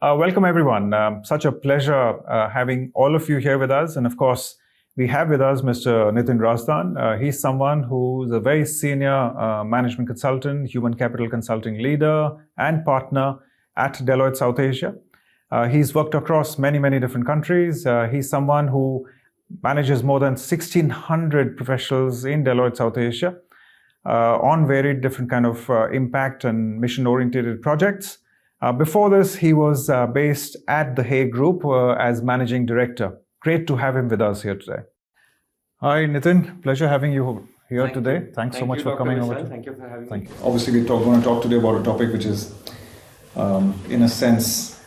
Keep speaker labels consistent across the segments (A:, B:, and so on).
A: Welcome, everyone. Such a pleasure having all of you here with us. And of course, we have with us Mr. Nitin Razdan. He's someone who's a very senior management consultant, human capital consulting leader, and partner at Deloitte South Asia. He's worked across many, many different countries. He's someone who manages more than 1,600 professionals in Deloitte South Asia on varied different kind of impact and mission-oriented projects. Before this, he was based at the Hay Group as managing director. Great to have him with us here today. Hi, Nitin. Pleasure having you here today. Thanks so much for coming over.
B: Thank you for having me.
A: Obviously, we're going to talk today about a topic which is, in a sense,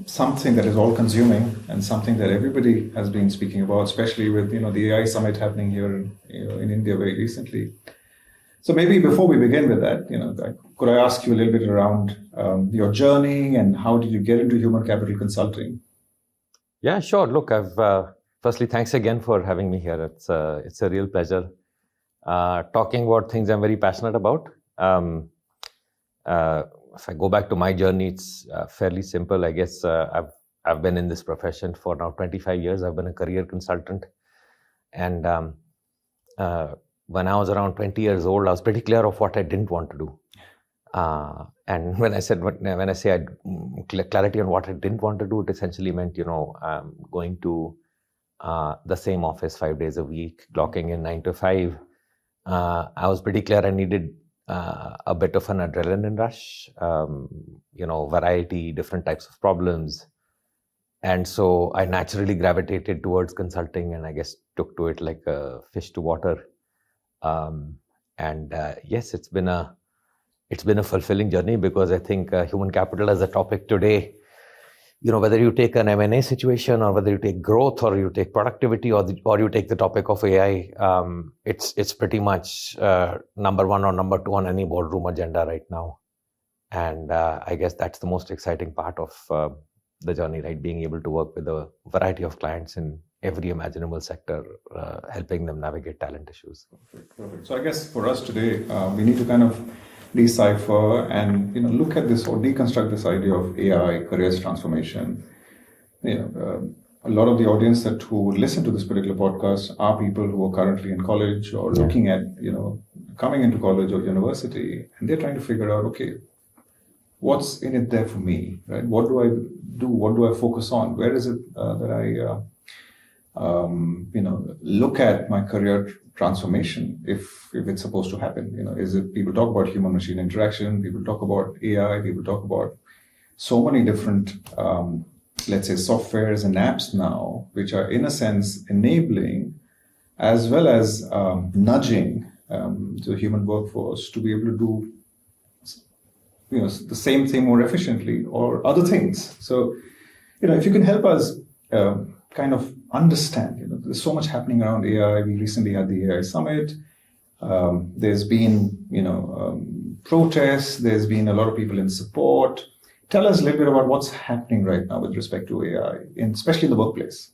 A: something that is all-consuming and something that everybody has been speaking about, especially with the AI summit happening here in India very recently. So maybe before we begin with that, could I ask you a little bit around your journey and how did you get into human capital consulting?
B: Yeah, sure. Look, firstly, thanks again for having me here. It's a real pleasure talking about things I'm very passionate about. If I go back to my journey, it's fairly simple. I guess I've been in this profession for now 25 years. I've been a career consultant, and when I was around 20 years old, I was pretty clear of what I didn't want to do. And when I say clarity on what I didn't want to do, it essentially meant, going to the same office 5 days a week, clocking in 9 to 5. I was pretty clear I needed a bit of an adrenaline rush, variety, different types of problems. And so I naturally gravitated towards consulting and I guess took to it like a fish to water. Yes, it's been a fulfilling journey because I think human capital as a topic today, whether you take an M&A situation or whether you take growth or you take productivity or you take the topic of AI, it's pretty much number one or number two on any boardroom agenda right now. And I guess that's the most exciting part of the journey, right? Being able to work with a variety of clients in every imaginable sector, helping them navigate talent issues.
A: Perfect. So I guess for us today, we need to kind of decipher and look at this or deconstruct this idea of AI, careers transformation. A lot of the audience who listen to this particular podcast are people who are currently in college or looking at coming into college or university, and they're trying to figure out, okay, what's in it there for me, right? What do I do? What do I focus on? Where is it that I look at my career transformation if it's supposed to happen? Is it people talk about human machine interaction, people talk about AI, people talk about so many different let's say softwares and apps now, which are in a sense enabling as well as nudging the human workforce to be able to do the same thing more efficiently or other things. So if you can help us kind of understand, there's so much happening around AI. We recently had the AI summit. There's been, protests. There's been a lot of people in support. Tell us a little bit about what's happening right now with respect to AI, especially in the workplace.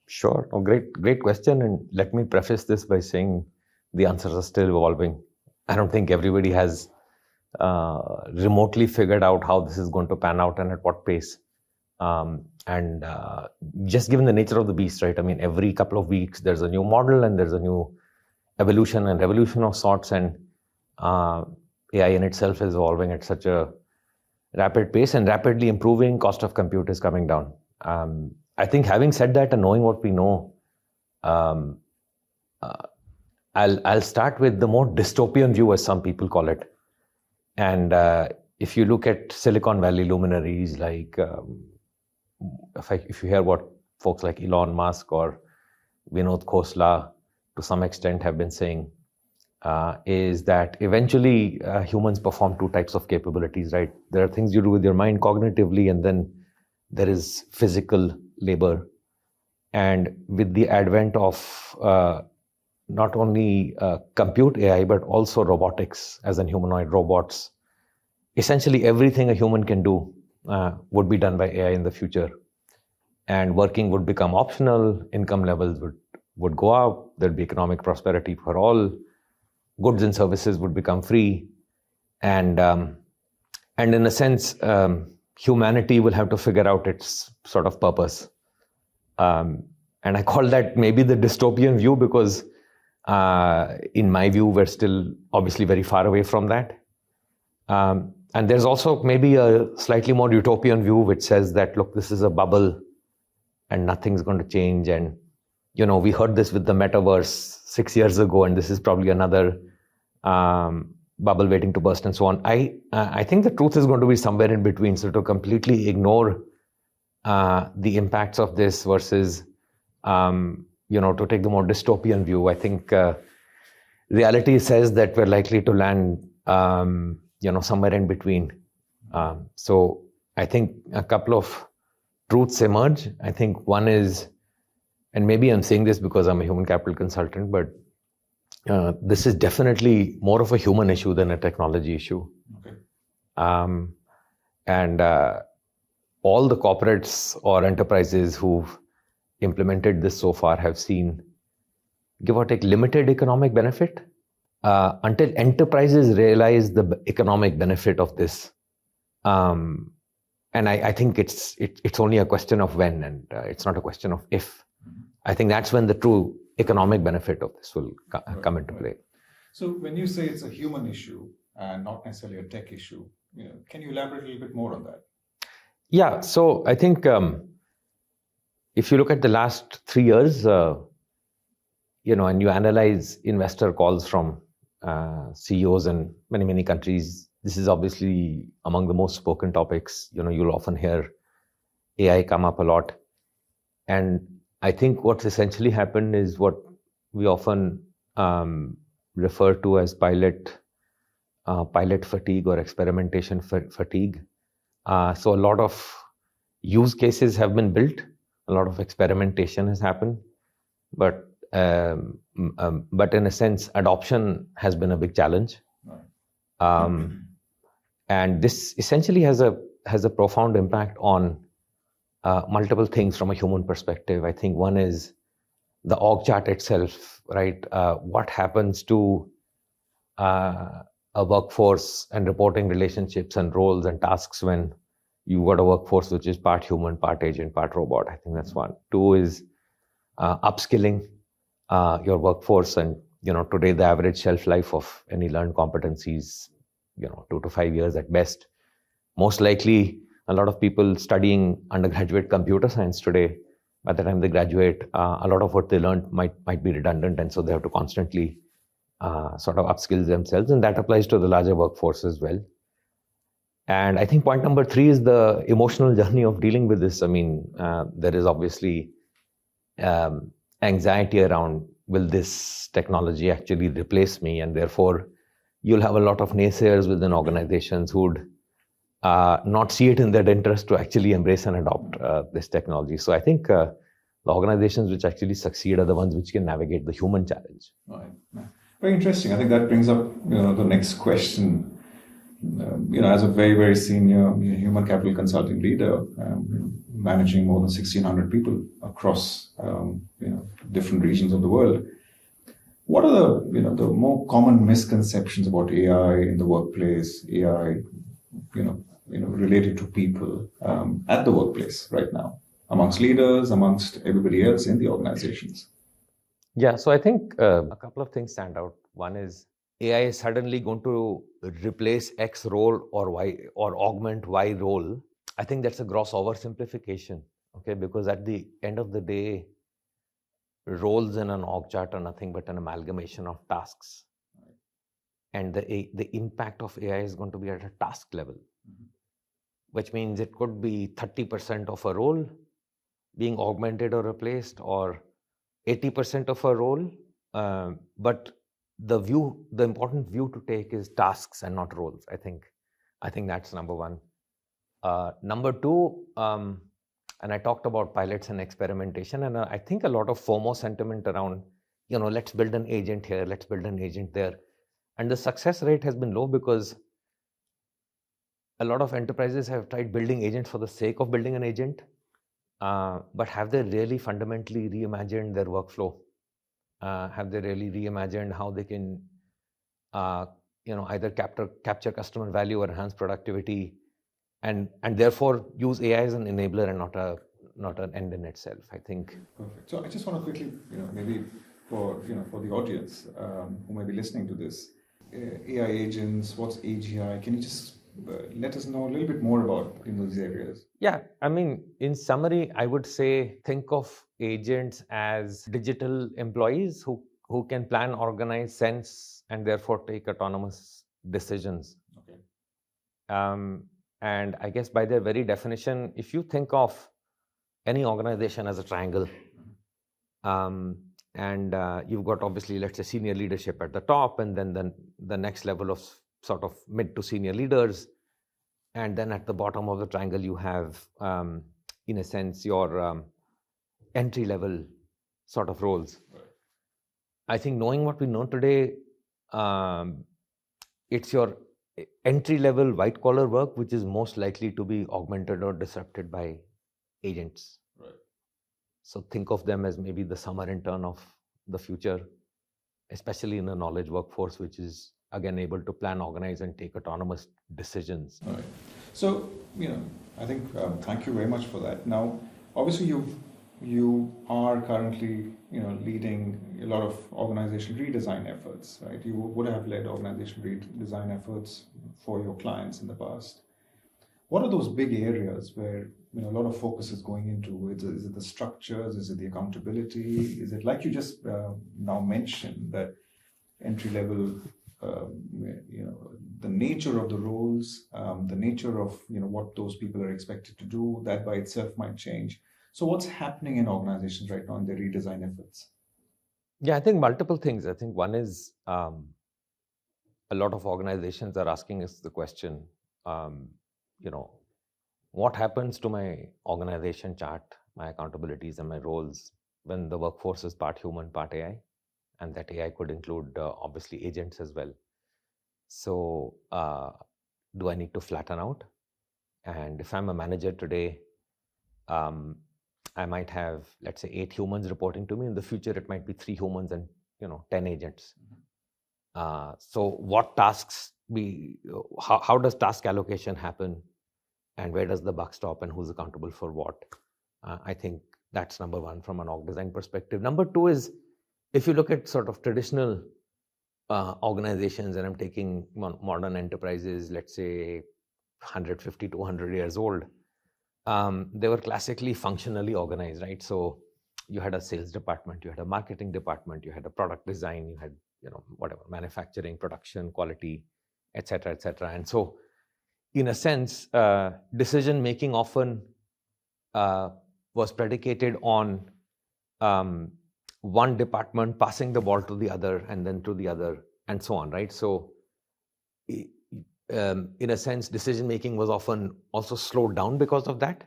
B: Sure. Oh, great question. And let me preface this by saying the answers are still evolving. I don't think everybody has remotely figured out how this is going to pan out and at what pace. Just given the nature of the beast, right? I mean, every couple of weeks, there's a new model and there's a new evolution and revolution of sorts. And AI in itself is evolving at such a rapid pace and rapidly improving. Cost of compute is coming down. I think having said that and knowing what we know, I'll start with the more dystopian view, as some people call it. And if you look at Silicon Valley luminaries, like if you hear what folks like Elon Musk or Vinod Khosla to some extent have been saying, is that eventually humans perform two types of capabilities, right? There are things you do with your mind cognitively, and then there is physical labor. And with the advent of not only compute AI, but also robotics, as in humanoid robots, essentially everything a human can do would be done by AI in the future. And working would become optional, income levels would go up, there'd be economic prosperity for all, goods and services would become free. And in a sense, humanity will have to figure out its sort of purpose. And I call that maybe the dystopian view because in my view, we're still obviously very far away from that. And there's also maybe a slightly more utopian view which says that, look, this is a bubble and nothing's going to change. And, we heard this with the metaverse 6 years ago, and this is probably another bubble waiting to burst and so on. I think the truth is going to be somewhere in between. So to completely ignore the impacts of this versus, to take the more dystopian view, I think reality says that we're likely to land, somewhere in between. So I think a couple of truths emerge. I think one is, and maybe I'm saying this because I'm a human capital consultant, but this is definitely more of a human issue than a technology issue.
A: Okay.
B: And all the corporates or enterprises who've implemented this so far have seen, give or take, limited economic benefit until enterprises realize the economic benefit of this. And I think it's only a question of when, and it's not a question of if. I think that's when the true economic benefit of this will come into play.
A: So when you say it's a human issue and not necessarily a tech issue, can you elaborate a little bit more on that?
B: Yeah, so I think if you look at the last 3 years, and you analyze investor calls from CEOs in many, many countries, this is obviously among the most spoken topics. You'll often hear AI come up a lot. And I think what's essentially happened is what we often refer to as pilot fatigue or experimentation fatigue. So a lot of use cases have been built, a lot of experimentation has happened, but in a sense, adoption has been a big challenge. And this essentially has a profound impact on multiple things from a human perspective. I think one is the org chart itself, right? What happens to a workforce and reporting relationships and roles and tasks when you've got a workforce which is part human, part agent, part robot? I think that's one. Two is upskilling your workforce. And, today the average shelf life of any learned competencies, 2 to 5 years at best. Most likely, a lot of people studying undergraduate computer science today, by the time they graduate, a lot of what they learned might be redundant, and so they have to constantly sort of upskill themselves, and that applies to the larger workforce as well. And I think point number 3 is the emotional journey of dealing with this. I mean, there is obviously anxiety around, will this technology actually replace me? And therefore, you'll have a lot of naysayers within organizations who'd not see it in their interest to actually embrace and adopt this technology. So I think the organizations which actually succeed are the ones which can navigate the human challenge.
A: Right. Very interesting. I think that brings up the next question. As a very, very senior human capital consulting leader, managing more than 1,600 people across different regions of the world, what are the more common misconceptions about AI in the workplace, AI related to people at the workplace right now, amongst leaders, amongst everybody else in the organizations?
B: Yeah, so I think a couple of things stand out. One is AI is suddenly going to replace X role or Y or augment Y role. I think that's a gross oversimplification, okay? Because at the end of the day, roles in an org chart are nothing but an amalgamation of tasks. And the impact of AI is going to be at a task level, which means it could be 30% of a role being augmented or replaced, or 80% of a role. But the important view to take is tasks and not roles. I think that's number one. Number two, and I talked about pilots and experimentation, and I think a lot of FOMO sentiment around, let's build an agent here, let's build an agent there. And the success rate has been low because a lot of enterprises have tried building agents for the sake of building an agent, but have they really fundamentally reimagined their workflow? Have they really reimagined how they can, either capture customer value or enhance productivity and therefore use AI as an enabler and not an end in itself. I think.
A: Perfect. So I just want to quickly, maybe for the audience who may be listening to this, AI agents, what's AGI? Can you just let us know a little bit more about these areas?
B: Yeah, I mean, in summary, I would say think of agents as digital employees who can plan, organize, sense, and therefore take autonomous decisions.
A: Okay.
B: And I guess by their very definition, if you think of any organization as a triangle, and you've got obviously, let's say, senior leadership at the top, and then the next level of sort of mid to senior leaders, and then at the bottom of the triangle you have, in a sense, your entry level sort of roles.
A: Right.
B: I think knowing what we know today, it's your entry level white collar work which is most likely to be augmented or disrupted by agents.
A: Right.
B: So think of them as maybe the summer intern of the future, especially in a knowledge workforce, which is again able to plan, organize, and take autonomous decisions.
A: Right. So, I think thank you very much for that. Now, obviously, you are currently, leading a lot of organization redesign efforts, right? You would have led organization redesign efforts for your clients in the past. What are those big areas where a lot of focus is going into? Is it the structures? Is it the accountability? Is it, like you just now mentioned, that entry level? The nature of the roles, the nature of what those people are expected to do, that by itself might change. So what's happening in organizations right now in their redesign efforts?
B: Yeah, I think multiple things. I think one is a lot of organizations are asking us the question, what happens to my organization chart, my accountabilities and my roles when the workforce is part human, part AI? And that AI could include obviously agents as well. So do I need to flatten out? And if I'm a manager today, I might have, let's say, 8 humans reporting to me. In the future, it might be 3 humans and 10 agents. So what tasks how does task allocation happen? And where does the buck stop, and who's accountable for what? I think that's number one from an org design perspective. Number two is, if you look at sort of traditional organizations, and I'm taking modern enterprises, let's say 150 to 100 years old, they were classically functionally organized, right? So you had a sales department, you had a marketing department, you had a product design, you had whatever, manufacturing, production, quality, etc., etc. And so in a sense, decision making often was predicated on one department passing the ball to the other, and then to the other, and so on, right? So in a sense, decision making was often also slowed down because of that.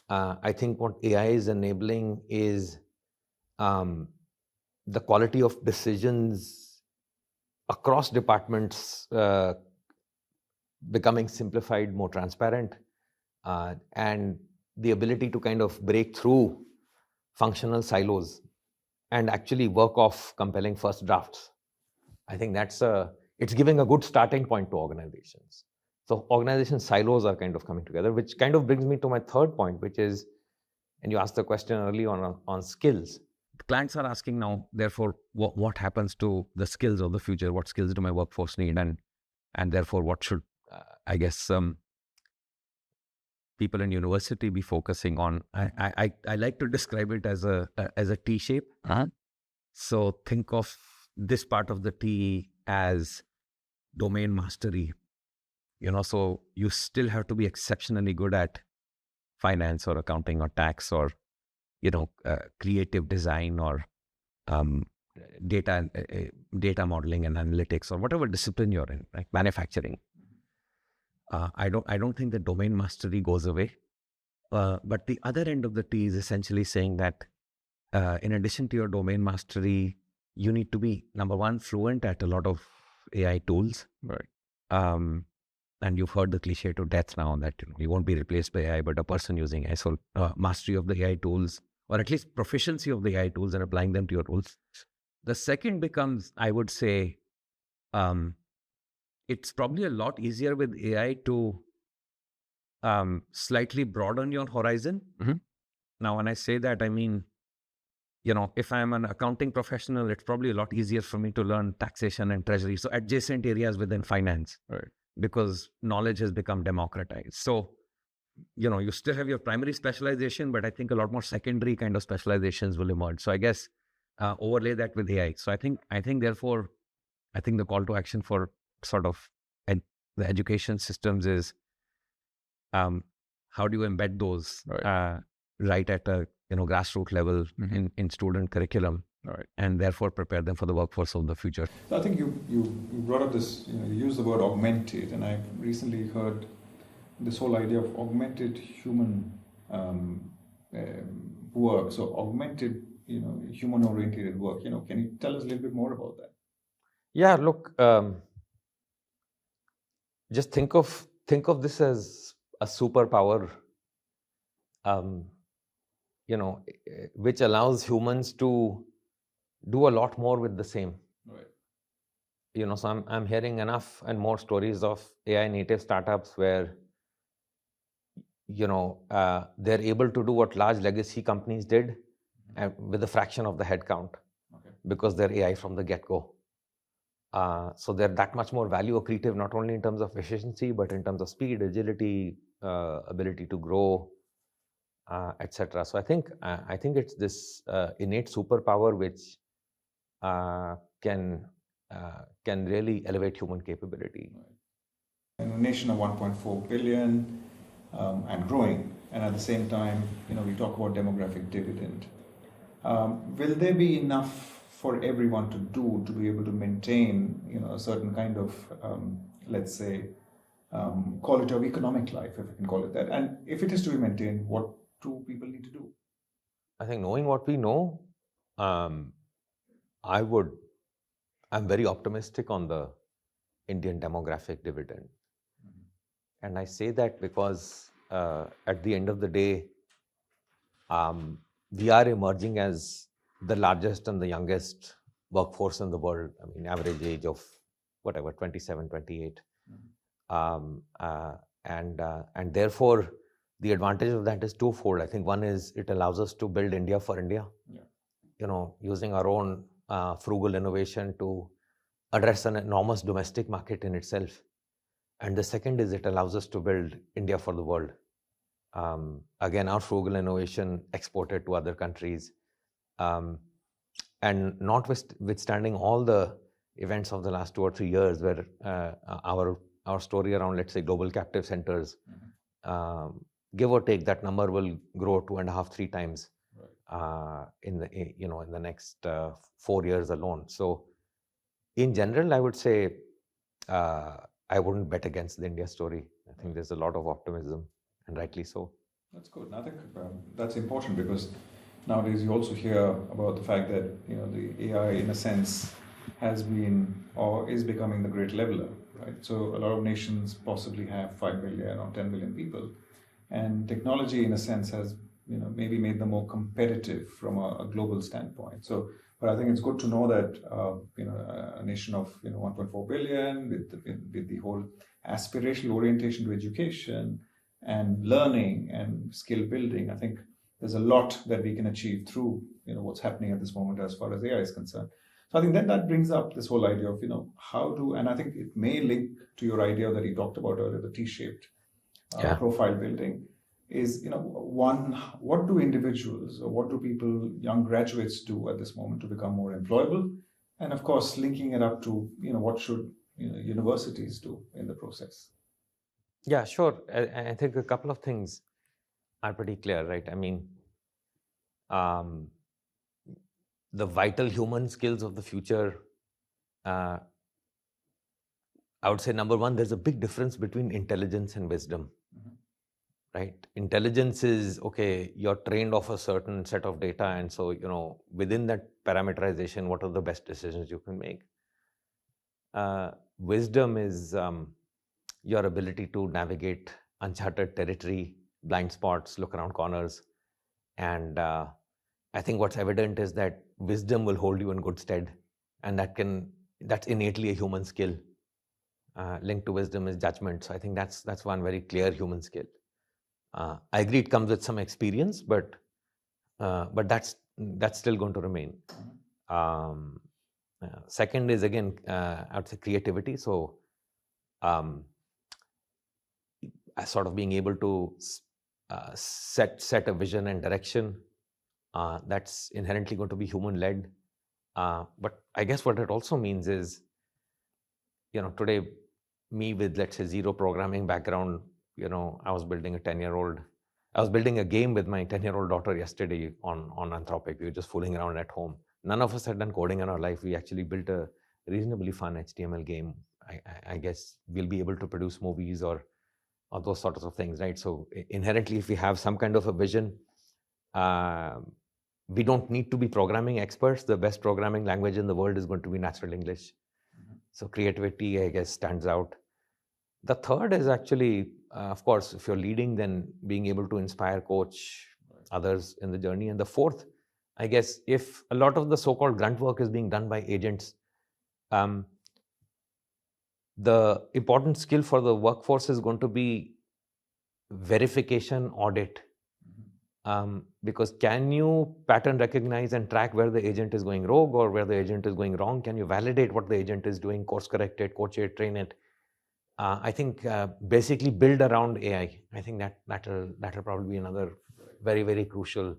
B: I think what AI is enabling is the quality of decisions across departments becoming simplified, more transparent, and the ability to kind of break through functional silos and actually work off compelling first drafts. I think it's giving a good starting point to organizations. So organization silos are kind of coming together, which kind of brings me to my third point, which is, and you asked the question early on skills. Clients are asking now, therefore, what happens to the skills of the future? What skills do my workforce need? And therefore, what should, I guess, people in university be focusing on? I like to describe it as a T shape. So think of this part of the T as domain mastery. So you still have to be exceptionally good at finance or accounting or tax or creative design or data modeling and analytics, or whatever discipline you're in, like manufacturing. I don't think the domain mastery goes away. But the other end of the T is essentially saying that in addition to your domain mastery, you need to be, number one, fluent at a lot of AI tools. Right. And you've heard the cliche to death now that you won't be replaced by AI, but a person using AI. So mastery of the AI tools, or at least proficiency of the AI tools and applying them to your roles. The second becomes, I would say, it's probably a lot easier with AI to
C: slightly broaden your horizon.
B: Mhm.
C: Now, when I say that, I mean, if I'm an accounting professional, it's probably a lot easier for me to learn taxation and treasury. So adjacent areas within finance,
A: Right.
C: because knowledge has become democratized. So, you still have your primary specialization, but I think a lot more secondary kind of specializations will emerge. So I guess overlay that with AI. So I think therefore, I think the call to action for sort of the education systems is how do you embed those
A: Right.
C: right at a grassroots level in student curriculum,
A: Right.
C: and therefore prepare them for the workforce of the future.
A: So I think you brought up this, you use the word augmented, and I've recently heard this whole idea of augmented human work. So augmented, human-oriented work. Can you tell us a little bit more about that?
B: Yeah, look, just think of this as a superpower, which allows humans to do a lot more with the same.
A: Right.
B: So I'm hearing enough and more stories of AI native startups where they're able to do what large legacy companies did with a fraction of the headcount.
A: Okay.
B: Because they're AI from the get-go. So they're that much more value accretive, not only in terms of efficiency, but in terms of speed, agility, ability to grow, etc. So I think it's this innate superpower which can really elevate human capability.
A: In a nation of 1.4 billion and growing, and at the same time, we talk about demographic dividend. Will there be enough for everyone to do to be able to maintain, a certain kind of, let's say, quality of economic life, if we can call it that? And if it is to be maintained, what do people need to do?
B: I think knowing what we know, I'm very optimistic on the Indian demographic dividend. And I say that because at the end of the day, we are emerging as the largest and the youngest workforce in the world. I mean, average age of 27, 28. And therefore, the advantage of that is twofold. I think one is it allows us to build India for India.
A: Yeah.
B: Using our own frugal innovation to address an enormous domestic market in itself. And the second is it allows us to build India for the world. Again, our frugal innovation exported to other countries. And notwithstanding all the events of the last 2 or 3 years where our story around, let's say, global captive centers, give or take, that number will grow 2.5, 3 times in the next 4 years alone. So in general, I would say I wouldn't bet against the India story. I think there's a lot of optimism, and rightly so.
A: That's good. And I think that's important because nowadays you also hear about the fact that the AI, in a sense, has been or is becoming the great leveler, right? So a lot of nations possibly have 5 billion or 10 billion people, and technology, in a sense, has maybe made them more competitive from a global standpoint. So, but I think it's good to know that a nation of 1.4 billion with the whole aspirational orientation to education and learning and skill building, I think there's a lot that we can achieve through what's happening at this moment as far as AI is concerned. So I think that brings up this whole idea of how to, and I think it may link to your idea that you talked about earlier, the T-shaped profile building. Is one, what do individuals or what do people, young graduates, do at this moment to become more employable, and of course linking it up to what should universities do in the process?
B: Yeah, sure. I think a couple of things are pretty clear, right? I mean, the vital human skills of the future, I would say, number one, there's a big difference between intelligence and wisdom, right? Intelligence is, okay, you're trained off a certain set of data, and so, within that parameterization, what are the best decisions you can make? Wisdom is your ability to navigate uncharted territory, blind spots, look around corners. And I think what's evident is that wisdom will hold you in good stead, and that's innately a human skill. Linked to wisdom is judgment. So I think that's one very clear human skill. I agree it comes with some experience, but that's still going to remain. Second is again, I would say creativity. So sort of being able to set a vision and direction that's inherently going to be human led. But I guess what it also means is, today, me with, let's say, zero programming background, I was building I was building a game with my 10-year-old daughter yesterday on Anthropic. We were just fooling around at home. None of us had done coding in our life. We actually built a reasonably fun HTML game. I guess we'll be able to produce movies or those sorts of things, right? So inherently, if we have some kind of a vision, we don't need to be programming experts. The best programming language in the world is going to be natural English. So creativity, I guess, stands out. The third is actually, of course, if you're leading, then being able to inspire, coach others in the journey. And the fourth, I guess, if a lot of the so-called grunt work is being done by agents, the important skill for the workforce is going to be verification, audit. Because can you pattern recognize and track where the agent is going rogue or where the agent is going wrong? Can you validate what the agent is doing, course correct it, coach it, train it? I think basically build around AI. I think that'll probably be another very, very crucial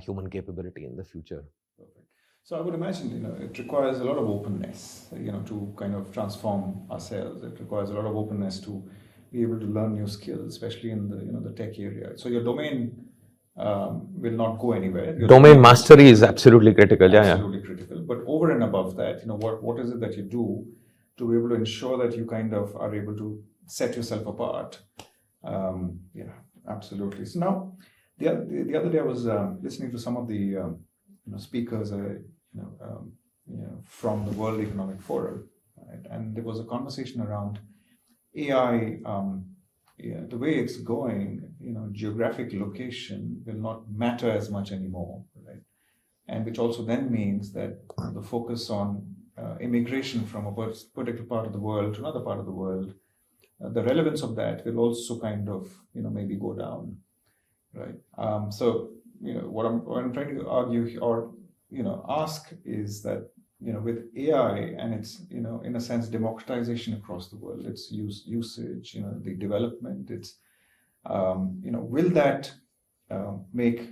B: human capability in the future.
A: Perfect. So I would imagine, it requires a lot of openness, to kind of transform ourselves. It requires a lot of openness to be able to learn new skills, especially in the tech area. So your domain will not go anywhere. Your
B: domain mastery is absolutely critical.
A: Absolutely critical. But over and above that, what is it that you do to be able to ensure that you kind of are able to set yourself apart? Yeah, absolutely. So now, the other day I was listening to some of the speakers, from the World Economic Forum, right? And there was a conversation around AI. The way it's going, geographic location will not matter as much anymore, right? And which also then means that the focus on immigration from a particular part of the world to another part of the world, the relevance of that will also kind of, maybe go down, right? So, what I'm trying to argue or, ask is that, with AI and its, in a sense, democratization across the world, its usage, the development, it's, will that make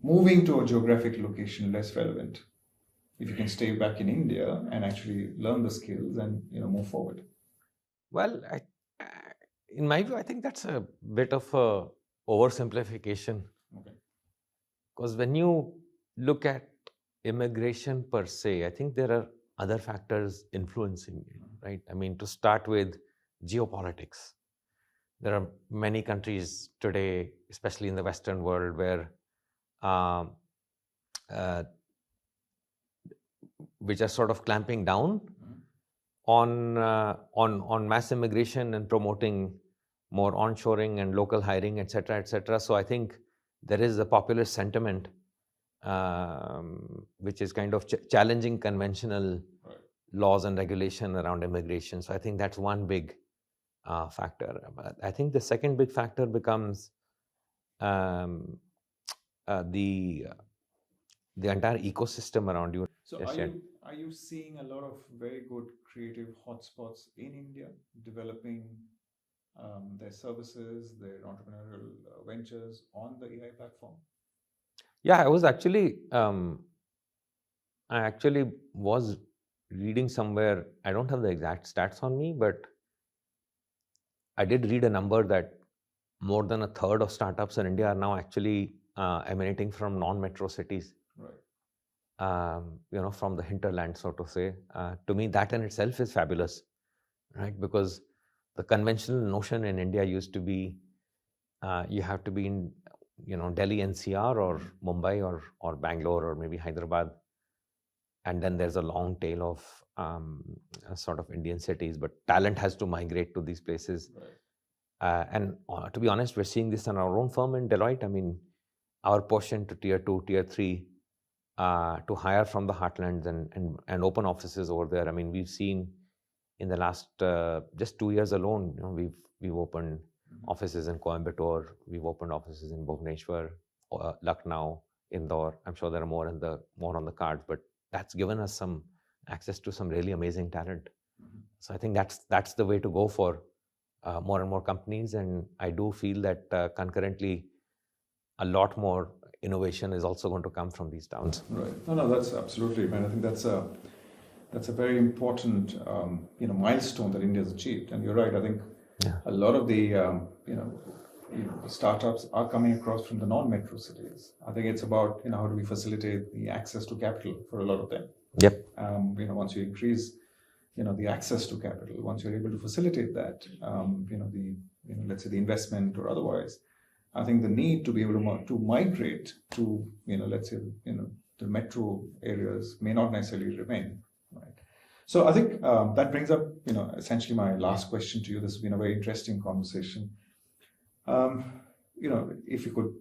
A: moving to a geographic location less relevant if you can stay back in India and actually learn the skills and, move forward?
B: Well, in my view, I think that's a bit of a oversimplification.
A: Okay.
B: Because when you look at immigration per se, I think there are other factors influencing it, right? I mean, to start with geopolitics. There are many countries today, especially in the Western world, where which are sort of clamping down on mass immigration and promoting more onshoring and local hiring, et cetera, et cetera. So I think there is a populist sentiment which is kind of challenging conventional laws and regulation around immigration. So I think that's one big factor. I think the second big factor becomes the entire ecosystem around you.
A: So are you seeing a lot of very good creative hotspots in India developing their services, their entrepreneurial ventures on the AI platform?
B: Yeah, I actually was reading somewhere, I don't have the exact stats on me, but I did read a number that more than a third of startups in India are now actually emanating from non-metro cities.
A: Right.
B: From the hinterland, so to say. To me, that in itself is fabulous, right? Because the conventional notion in India used to be you have to be in, Delhi NCR or Mumbai or Bangalore or maybe Hyderabad. And then there's a long tail of sort of Indian cities, but talent has to migrate to these places.
A: Right.
B: And to be honest, we're seeing this in our own firm in Deloitte. I mean, our push into tier 2, tier 3 to hire from the heartlands and open offices over there. I mean, we've seen in the last just 2 years alone, we've opened offices in Coimbatore. We've opened offices in Bhubaneswar, Lucknow, Indore. I'm sure there are more on the cards, but that's given us some access to some really amazing talent. So I think that's the way to go for more and more companies. And I do feel that concurrently, a lot more innovation is also going to come from these towns.
A: Right. No, that's absolutely, man. I think that's a very important milestone that India has achieved. And you're right. I think a lot of the startups are coming across from the non-metro cities. I think it's about how do we facilitate the access to capital for a lot of them.
B: Yep.
A: Once you increase the access to capital, once you're able to facilitate that, let's say the investment or otherwise, I think the need to be able to migrate to let's say the metro areas may not necessarily remain. Right. So I think that brings up essentially my last question to you. This has been a very interesting conversation. If you could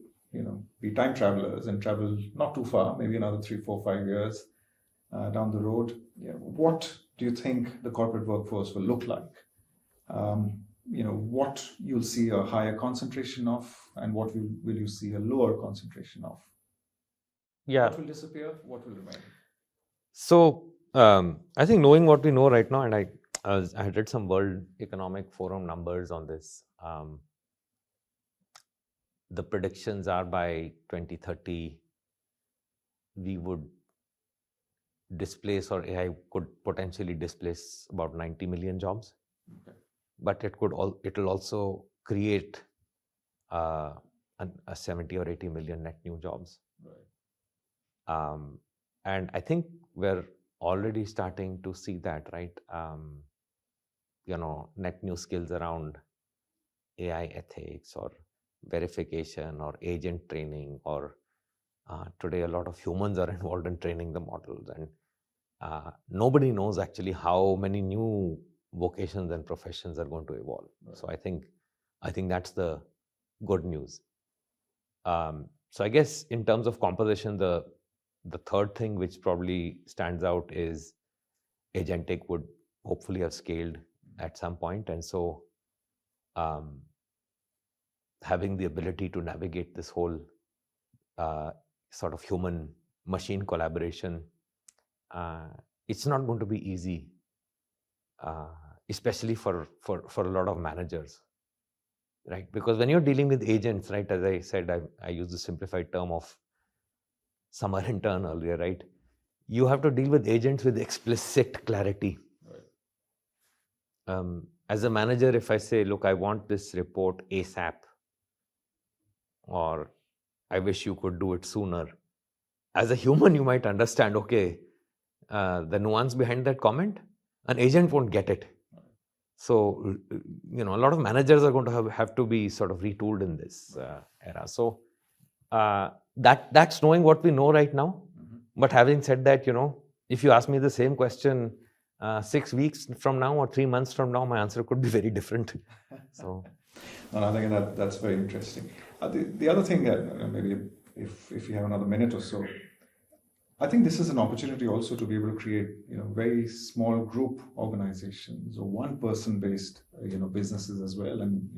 A: be time travelers and travel not too far, maybe another 3, 4, 5 years down the road, what do you think the corporate workforce will look like? What you'll see a higher concentration of, and what will you see a lower concentration of?
B: Yeah.
A: What will disappear? What will remain?
B: So I think knowing what we know right now, and I did some World Economic Forum numbers on this. The predictions are by 2030, we would displace, or AI could potentially displace about 90 million jobs. Okay. But it'll also create a 70 or 80 million net new jobs. Right. And I think we're already starting to see that, right? Net new skills around AI ethics or verification or agent training, or today a lot of humans are involved in training the models, and nobody knows actually how many new vocations and professions are going to evolve. Right. So I think that's the good news. So I guess in terms of composition, the third thing which probably stands out is agentic would hopefully have scaled at some point, and so having the ability to navigate this whole sort of human-machine collaboration, it's not going to be easy, especially for a lot of managers, right? Because when you're dealing with agents, right, as I said, I use the simplified term of summer intern earlier, right? You have to deal with agents with explicit clarity. Right. As a manager, if I say, look, I want this report ASAP, or I wish you could do it sooner. As a human, you might understand, okay, the nuance behind that comment. An agent won't get it. So, a lot of managers are going to have to be sort of retooled in this era. So, that's knowing what we know right now. Mm-hmm. But having said that, if you ask me the same question 6 weeks from now or 3 months from now, my answer could be very different. So,
A: and I think that's very interesting. The other thing, maybe if you have another minute or so, I think this is an opportunity also to be able to create, very small group organizations or one-person based, businesses as well, and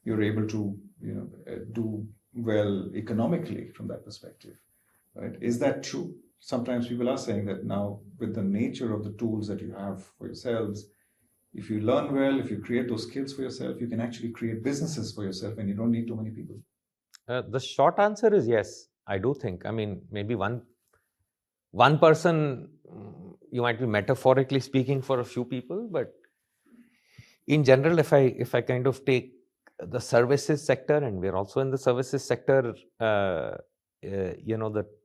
A: you're able to, do well economically from that perspective, right? Is that true? Sometimes people are saying that now, with the nature of the tools that you have for yourselves, if you learn well, if you create those skills for yourself, you can actually create businesses for yourself, and you don't need too many people.
B: The short answer is yes, I do think. I mean, maybe one person, you might be metaphorically speaking for a few people, but in general, if I kind of take the services sector, and we're also in the services sector,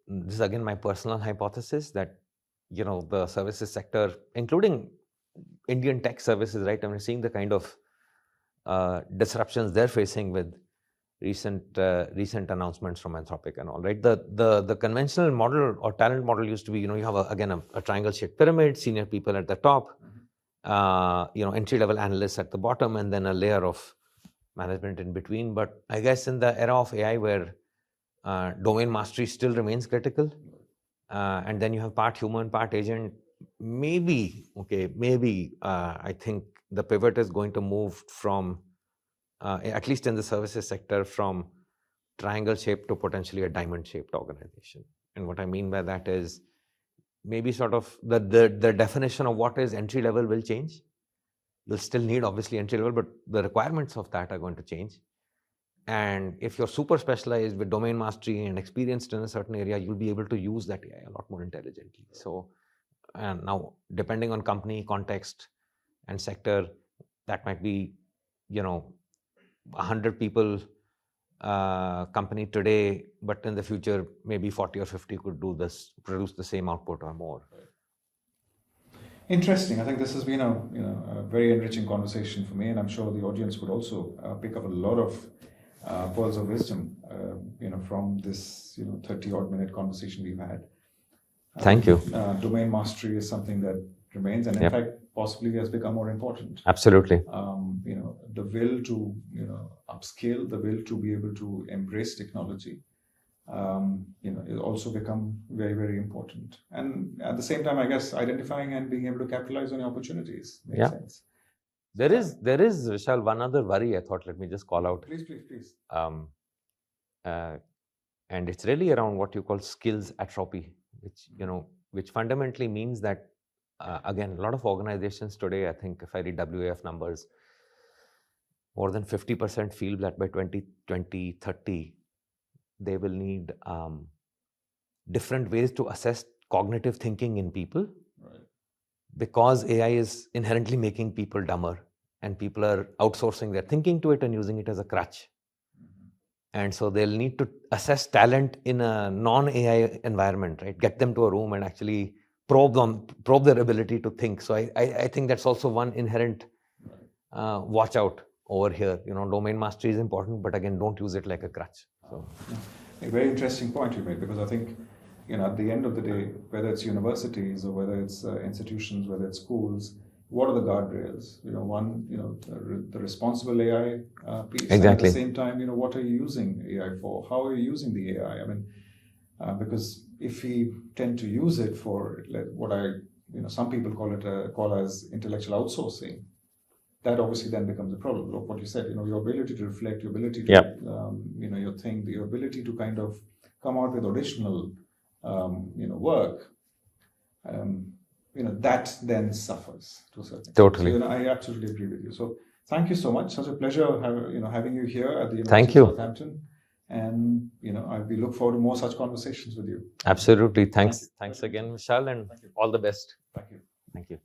B: this is again my personal hypothesis that, the services sector, including Indian tech services, right? I mean, seeing the kind of disruptions they're facing with recent announcements from Anthropic and all, right? The conventional model or talent model used to be, you have a triangle-shaped pyramid, senior people at the top, entry-level analysts at the bottom, and then a layer of management in between. But I guess in the era of AI, where domain mastery still remains critical, and then you have part human, part agent, maybe I think the pivot is going to move from at least in the services sector, from triangle shaped to potentially a diamond shaped organization. And what I mean by that is maybe sort of the definition of what is entry level will change. You'll still need obviously entry level, but the requirements of that are going to change. And if you're super specialized with domain mastery and experienced in a certain area, you'll be able to use that AI a lot more intelligently. So, and now depending on company context and sector, that might be, 100 people company today, but in the future, maybe 40 or 50 could produce the same output or more.
A: Interesting. I think this has been a very enriching conversation for me, and I'm sure the audience would also pick up a lot of pearls of wisdom, from this 30-odd minute conversation we've had.
B: Thank you.
A: Domain mastery is something that remains, and in fact, possibly has become more important.
B: Absolutely.
A: The will to upskill, the will to be able to embrace technology, it also become very, very important. And at the same time, I guess identifying and being able to capitalize on the opportunities makes sense.
B: There is, Vishal, one other worry I thought, let me just call out.
A: Please.
B: And it's really around what you call skills atrophy, which fundamentally means that, again, a lot of organizations today, I think if I read WAF numbers, more than 50% feel that by 2030, they will need different ways to assess cognitive thinking in people.
A: Right.
B: Because AI is inherently making people dumber, and people are outsourcing their thinking to it and using it as a crutch. And so they'll need to assess talent in a non-AI environment, right? Get them to a room and actually probe their ability to think. So I think that's also one inherent watch out over here. Domain mastery is important, but again, don't use it like a crutch. So.
A: A very interesting point you made, because I think, at the end of the day, whether it's universities or whether it's institutions, whether it's schools, what are the guardrails? The responsible AI piece.
B: Exactly.
A: And at the same time, what are you using AI for? How are you using the AI? I mean, because if we tend to use it for what some people call as intellectual outsourcing, that obviously then becomes a problem. Look what you said, your ability to reflect, your ability to, your thing, your ability to kind of come out with original, work, that then suffers to a certain extent.
B: Totally.
A: So, I absolutely agree with you. So thank you so much. Such a pleasure having you here at the University of Southampton. And, we look forward to more such conversations with you.
B: Absolutely. Thanks again, Vishal, and all the best.
A: Thank you.
B: Thank you.